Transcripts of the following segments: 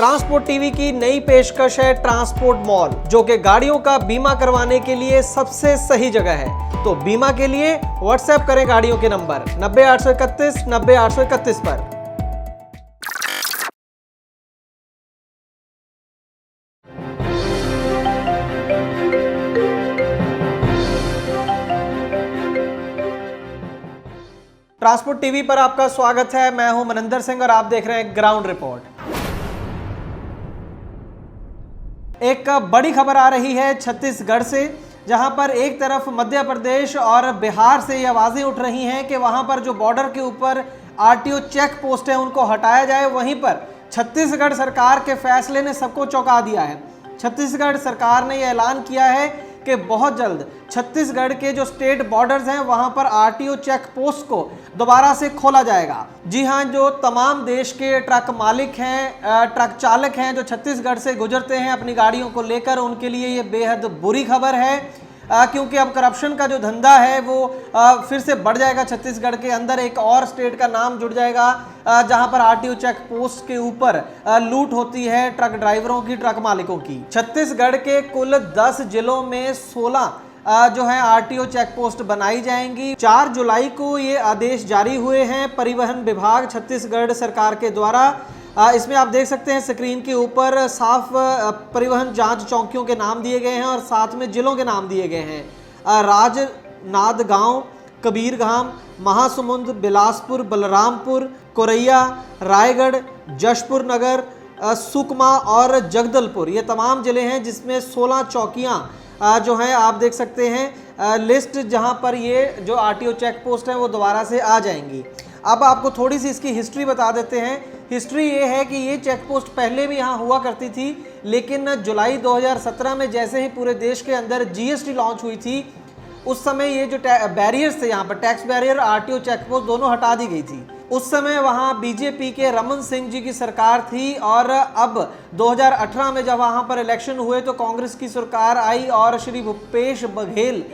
Transport TV की नई पेशकश है ट्रांसपोर्ट मॉल, जो कि गाड़ियों का बीमा करवाने के लिए सबसे सही जगह है। तो बीमा के लिए व्हाट्सएप करें गाड़ियों के नंबर 90 831 90 831 पर। ट्रांसपोर्ट टीवी पर आपका स्वागत है। मैं हूं मनिंदर सिंह और आप देख रहे हैं ग्राउंड रिपोर्ट। एक बड़ी खबर आ रही है छत्तीसगढ़ से, जहां पर एक तरफ मध्य प्रदेश और बिहार से ये आवाजें उठ रही हैं कि वहां पर जो बॉर्डर के ऊपर आरटीओ चेक पोस्ट है उनको हटाया जाए। वहीं पर छत्तीसगढ़ सरकार के फैसले ने सबको चौंका दिया है। छत्तीसगढ़ सरकार ने यह ऐलान किया है कि बहुत जल्द छत्तीसगढ़ के जो स्टेट बॉर्डर्स हैं वहां पर आरटीओ चेक पोस्ट को दोबारा से खोला जाएगा। जी हां, जो तमाम देश के ट्रक मालिक हैं, ट्रक चालक हैं जो छत्तीसगढ़ से गुजरते हैं अपनी गाड़ियों को लेकर, उनके लिए ये बेहद बुरी खबर है, क्योंकि अब करप्शन का जो धंधा है वो फिर से बढ़ जाएगा। छत्तीसगढ़ के अंदर एक और स्टेट का नाम जुड़ जाएगा जहां पर आरटीओ चेक पोस्ट के ऊपर लूट होती है ट्रक ड्राइवरों की, ट्रक मालिकों की। छत्तीसगढ़ के कुल 10 जिलों में 16 जो है आरटीओ चेक पोस्ट बनाई जाएंगी। 4 जुलाई को ये आदेश जारी हुए हैं परिवहन विभाग छत्तीसगढ़ सरकार के द्वारा। इसमें आप देख सकते हैं स्क्रीन के ऊपर साफ परिवहन जांच चौकियों के नाम दिए गए हैं और साथ में जिलों के नाम दिए गए हैं। राजनांदगांव, कबीरधाम, महासमुंद, बिलासपुर, बलरामपुर, कोरैया, रायगढ़, जशपुर नगर, सुकमा और जगदलपुर, ये तमाम जिले हैं जिसमें 16 चौकियां जो हैं आप देख सकते हैं लिस्ट, जहां पर ये जो आरटीओ चेक पोस्ट है वो दोबारा से आ जाएंगी। अब आपको थोड़ी सी इसकी हिस्ट्री बता देते हैं। हिस्ट्री ये है कि ये चेक पोस्ट पहले भी यहाँ हुआ करती थी, लेकिन जुलाई 2017 में जैसे ही पूरे देश के अंदर जीएसटी लॉन्च हुई थी, उस समय ये जो बैरियर्स थे, यहाँ पर tax barrier, RTO check post दोनों हटा दी गई थी। उस समय वहाँ बीजेपी के रमन सिंह जी की सरकार थी और अब 2018 में जब वहाँ पर इलेक्शन हुए तो कांग्रेस की सरकार आई और श्री भूपेश बघेल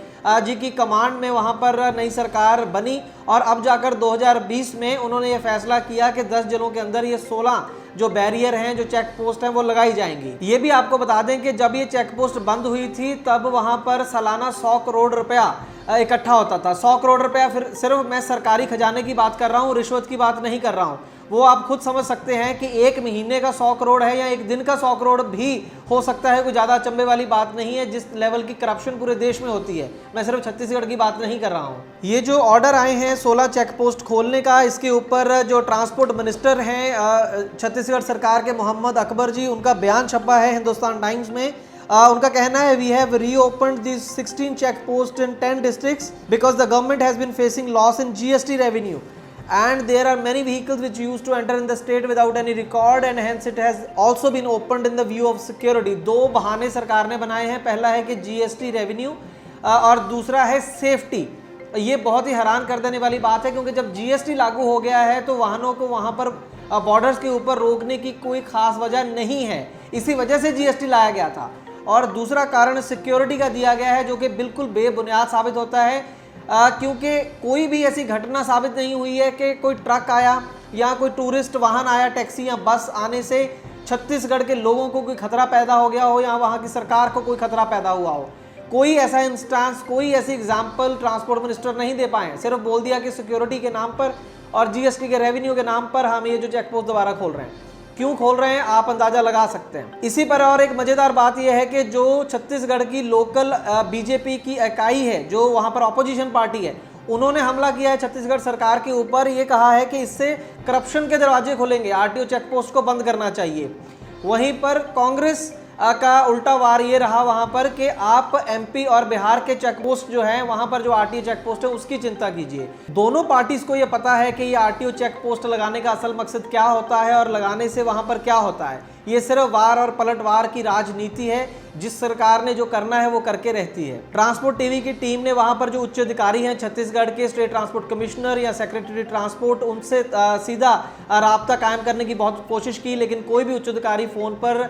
जी की कमांड में वहां पर नई सरकार बनी और अब जाकर 2020 में उन्होंने ये फैसला किया कि 10 जिलों के अंदर ये 16 जो बैरियर हैं, जो चेक पोस्ट हैं, वो लगाई जाएंगी। ये भी आपको बता दें कि जब ये चेक पोस्ट बंद हुई थी तब वहां पर सालाना 100 करोड़ रुपया इकट्ठा होता था। 100 करोड़ रुपया, फिर सिर्फ मैं सरकारी खजाने की बात कर रहा हूँ, रिश्वत की बात नहीं कर रहा हूँ। वो आप खुद समझ सकते हैं कि एक महीने का 100 करोड़ है या एक दिन का 100 करोड़ भी हो सकता है, कोई ज़्यादा अचंभे वाली बात नहीं है जिस लेवल की करप्शन पूरे देश में होती है। मैं सिर्फ छत्तीसगढ़ की बात नहीं कर रहा हूँ। ये जो ऑर्डर आए हैं 16 चेक पोस्ट खोलने का, इसके ऊपर जो ट्रांसपोर्ट मिनिस्टर हैं छत्तीसगढ़ सरकार के मोहम्मद अकबर जी, उनका बयान छपा है हिंदुस्तान टाइम्स में। उनका कहना है, we have reopened this 16 check post in 10 districts because the government has been facing loss in GST revenue and there are many vehicles which used to enter in the state without any record and hence it has also been opened in the view of security। दो बहाने सरकार ने बनाए हैं, पहला है कि GST revenue और दूसरा है सेफ्टी। ये बहुत ही हैरान कर देने वाली बात है, क्योंकि जब जीएसटी लागू हो गया है तो वाहनों को वहाँ पर बॉर्डर्स के ऊपर रोकने की कोई खास वजह नहीं है, इसी वजह से जीएसटी लाया गया था। और दूसरा कारण सिक्योरिटी का दिया गया है, जो कि बिल्कुल बेबुनियाद साबित होता है, क्योंकि कोई भी ऐसी घटना साबित नहीं हुई है कि कोई ट्रक आया या कोई टूरिस्ट वाहन आया, टैक्सी या बस आने से छत्तीसगढ़ के लोगों को कोई खतरा पैदा हो गया हो या वहाँ की सरकार को कोई खतरा पैदा हुआ हो। कोई ऐसा इंस्टेंस, कोई ऐसी एग्जाम्पल ट्रांसपोर्ट मिनिस्टर नहीं दे पाए। सिर्फ बोल दिया कि सिक्योरिटी के नाम पर और जीएसटी के रेवेन्यू के नाम पर हम ये जो चेक पोस्ट दोबारा खोल रहे हैं। क्यों खोल रहे हैं आप अंदाजा लगा सकते हैं। इसी पर और एक मजेदार बात यह है कि जो छत्तीसगढ़ की लोकल बीजेपी की इकाई है, जो वहां पर ऑपोजिशन पार्टी है, उन्होंने हमला किया है छत्तीसगढ़ सरकार के ऊपर। ये कहा है कि इससे करप्शन के दरवाजे खुलेंगे, आरटीओ चेक पोस्ट को बंद करना चाहिए। वहीं पर कांग्रेस का उल्टा वार ये रहा वहां पर कि आप एमपी और बिहार के चेक पोस्ट जो है, वहां पर जो आरटीओ चेक पोस्ट है उसकी चिंता कीजिए। दोनों पार्टीज को ये पता है कि ये आरटीओ चेक पोस्ट लगाने का असल मकसद क्या होता है और लगाने से वहां पर क्या होता है। ये सिर्फ वार और पलटवार की राजनीति है, जिस सरकार ने जो करना है वो करके रहती है। ट्रांसपोर्ट टीवी की टीम ने वहां पर जो उच्च अधिकारी हैं छत्तीसगढ़ के, स्टेट ट्रांसपोर्ट कमिश्नर या सेक्रेटरी ट्रांसपोर्ट, उनसे सीधा राब्ता कायम करने की बहुत कोशिश की, लेकिन कोई भी उच्च अधिकारी फोन पर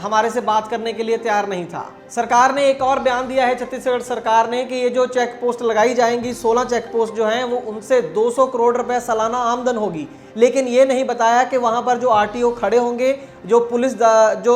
हमारे से बात करने के लिए तैयार नहीं था। सरकार ने एक और बयान दिया है, छत्तीसगढ़ सरकार ने, कि ये जो चेक पोस्ट लगाई जाएंगी, 16 चेक पोस्ट जो हैं, वो उनसे 200 करोड़ रुपए सालाना आमदन होगी। लेकिन ये नहीं बताया कि वहां पर जो आरटीओ खड़े होंगे, जो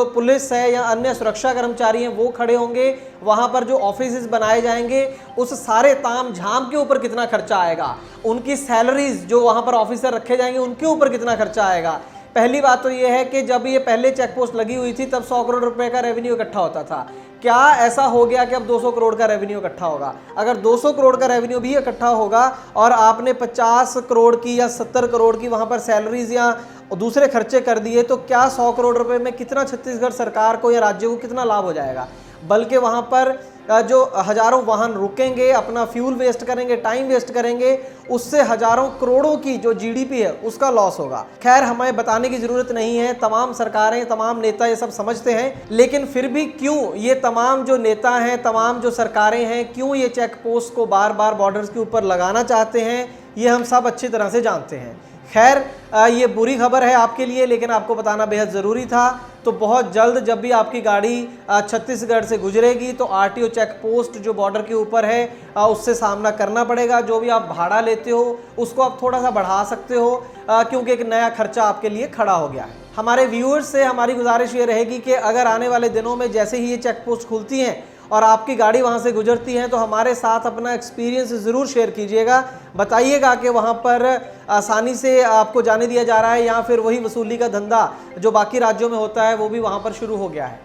पुलिस है या अन्य सुरक्षा कर्मचारी हैं वो खड़े होंगे, वहां पर जो ऑफिस बनाए जाएंगे, उस सारे ताम झाम के ऊपर कितना खर्चा आएगा, उनकी सैलरीज जो वहां पर ऑफिसर रखे जाएंगे उनके ऊपर कितना खर्चा आएगा। पहली बात तो ये है कि जब ये पहले चेक पोस्ट लगी हुई थी तब 100 करोड़ रुपए का रेवेन्यू इकट्ठा होता था। क्या ऐसा हो गया कि अब 200 करोड़ का रेवेन्यू इकट्ठा होगा? अगर 200 करोड़ का रेवेन्यू भी इकट्ठा होगा और आपने 50 करोड़ की या 70 करोड़ की वहां पर सैलरीज या दूसरे खर्चे कर दिए, तो क्या 100 करोड़ रुपए में कितना छत्तीसगढ़ सरकार को या राज्य को कितना लाभ हो जाएगा? बल्कि वहां पर जो हजारों वाहन रुकेंगे, अपना फ्यूल वेस्ट करेंगे, टाइम वेस्ट करेंगे, उससे हजारों करोड़ों की जो जीडीपी है उसका लॉस होगा। खैर, हमें बताने की जरूरत नहीं है, तमाम सरकारें, तमाम नेता ये सब समझते हैं, लेकिन फिर भी क्यों ये तमाम जो नेता हैं, तमाम जो सरकारें हैं, क्यों ये चेक पोस्ट को बार बार बॉर्डर्स के ऊपर लगाना चाहते हैं, ये हम सब अच्छी तरह से जानते हैं। खैर, ये बुरी खबर है आपके लिए, लेकिन आपको बताना बेहद ज़रूरी था। तो बहुत जल्द जब भी आपकी गाड़ी छत्तीसगढ़ से गुजरेगी तो आरटीओ चेक पोस्ट जो बॉर्डर के ऊपर है उससे सामना करना पड़ेगा। जो भी आप भाड़ा लेते हो उसको आप थोड़ा सा बढ़ा सकते हो, क्योंकि एक नया खर्चा आपके लिए खड़ा हो गया है। हमारे व्यूअर्स से हमारी गुजारिश ये रहेगी कि अगर आने वाले दिनों में जैसे ही ये चेक पोस्ट खुलती हैं और आपकी गाड़ी वहां से गुजरती है तो हमारे साथ अपना एक्सपीरियंस ज़रूर शेयर कीजिएगा। बताइएगा कि वहां पर आसानी से आपको जाने दिया जा रहा है या फिर वही वसूली का धंधा जो बाकी राज्यों में होता है वो भी वहां पर शुरू हो गया है।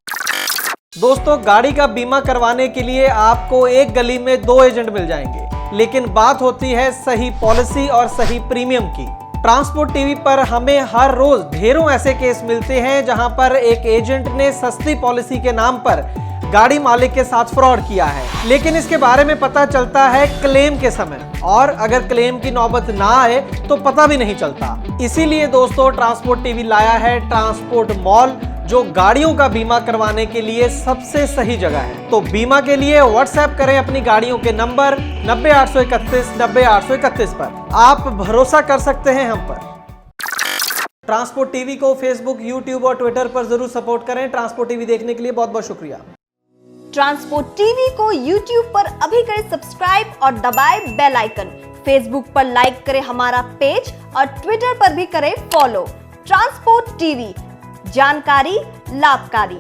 दोस्तों, गाड़ी का बीमा करवाने के लिए आपको एक गली में 2 एजेंट मिल जाएंगे, लेकिन बात होती है सही पॉलिसी और सही प्रीमियम की। ट्रांसपोर्ट टीवी पर हमें हर रोज ढेरों ऐसे केस मिलते हैं जहां पर एक एजेंट ने सस्ती पॉलिसी के नाम पर गाड़ी मालिक के साथ फ्रॉड किया है, लेकिन इसके बारे में पता चलता है क्लेम के समय, और अगर क्लेम की नौबत ना आए तो पता भी नहीं चलता। इसीलिए दोस्तों, ट्रांसपोर्ट टीवी लाया है ट्रांसपोर्ट मॉल, जो गाड़ियों का बीमा करवाने के लिए सबसे सही जगह है। तो बीमा के लिए व्हाट्सएप करें अपनी गाड़ियों के नंबर 90 831 90 831 पर। आप भरोसा कर सकते हैं हम पर। ट्रांसपोर्ट टीवी को फेसबुक, यूट्यूब और ट्विटर पर जरूर सपोर्ट करें। ट्रांसपोर्ट टीवी देखने के लिए बहुत बहुत शुक्रिया। ट्रांसपोर्ट टीवी को यूट्यूब पर अभी करें सब्सक्राइब और दबाएं बेल आइकन। फेसबुक पर लाइक करें हमारा पेज और ट्विटर पर भी करें फॉलो। ट्रांसपोर्ट टीवी, जानकारी लाभकारी।